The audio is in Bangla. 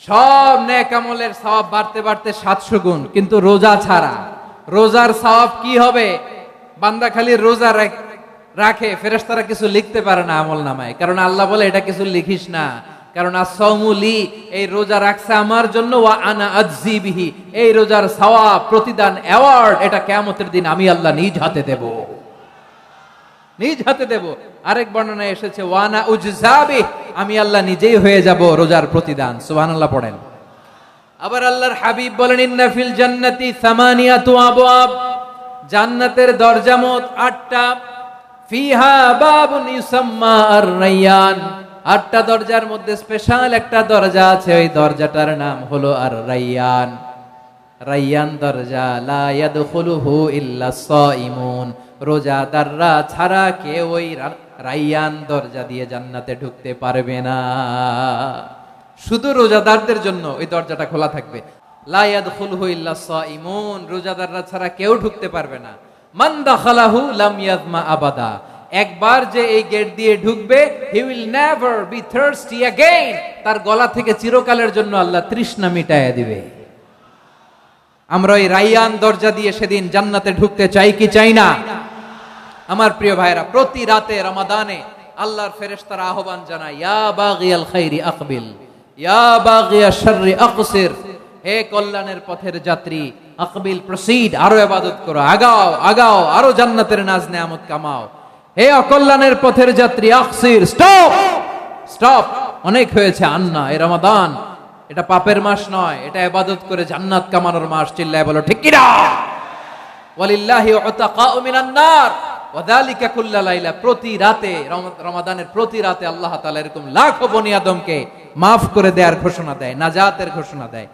সব নেক আমলের সওয়াব বাড়তে বাড়তে 700 গুণ, কিন্তু রোজা ছাড়া, রোজার সওয়াব কি হবে? বান্দা খালি রোজা রাখে, ফেরেশতারা কিছু লিখতে পারে না আমল নামায়, কারণ আল্লাহ বলে এটা কিছু লিখিস না, কারণ as-সাওমু লি, এই রোজা রাখছে আমার জন্য, ওয়া আনা আজজি বিহি, এই রোজার সওয়াব, প্রতিদান, অ্যাওয়ার্ড এটা কিয়ামতের দিন আমি আল্লাহ নিজ হাতে দেব, নিজ হাতে দেব। আরেক বর্ণনায় এসেছে ওয়ানা উজজাবি, আমি আল্লাহ নিজেই হয়ে যাব রোজার প্রতিদান। সুবহানাল্লাহ পড়েন। আবার আল্লাহর হাবিব বলেন ইন্না ফিল জান্নাতি সামানিয়াতু আবওয়াব, জান্নাতের দরজা মোট 8টা, ফিহা বাবুন ইউসাম্মা আর-রায়্যান, 8টা দরজার মধ্যে স্পেশাল একটা দরজা আছে, ওই দরজাটার নাম হলো আর-রায়্যান। রায়্যান দরজা, লা ইয়াদখুলুহু ইল্লা সাইমুন, রোজাদাররা ছাড়া কেউ ওই রায়্যান দরজা দিয়ে জান্নাতে ঢুকতে পারবে না। শুধু রোজাদারদের জন্য ওই দরজাটা খোলা থাকবে। লা ইয়াদখুলুহু ইল্লা সাইমুন, রোজাদাররা ছাড়া কেউ ঢুকতে পারবে না। মান দাখালাহু লাম ইয়াজমা আবাদা, একবার যে এই গেট দিয়ে ঢুকবে, he will never be thirsty again, তার গলা থেকে চিরকালের জন্য আল্লাহ তৃষ্ণা মিটায়া দিবে। আমরা ওই রায়্যান দরজা দিয়ে সেদিন জান্নাতে ঢুকতে চাই কি চাই না? আমার প্রিয় ভাইরা, প্রতি রাতে রমাদানে আল্লাহর ফেরেশতারা আহ্বান জানায়, ইয়া বাগিয়াল খাইরি আকবিল, ইয়া বাগিয়াশ শাররি আকসির, হে কল্যাণের পথের যাত্রী, আকবিল প্রসিড, আরো ইবাদত করো, আগাও আগাও, আরো জান্নাতের নাজ নেয়ামত কামাও। হে অকল্যাণের পথের যাত্রী, আকসির, স্টপ স্টপ, অনেক হয়েছে, আন্না, এই রমাদান এটা পাপের মাস নয়, এটা ইবাদত করে জান্নাত কামানোর মাস। চিল্লায় বলো ঠিক কি না? ওয়ালিল্লাহি উতাকাউ মিনান নার ওয়া যালিকা কুল্লা লাইলা, প্রতি রাতে, রমাদানের প্রতি রাতে আল্লাহ তাআলা এরকম লাখো বনি আদমকে মাফ করে দেওয়ার ঘোষণা দেয়, নাজাতের ঘোষণা দেয়।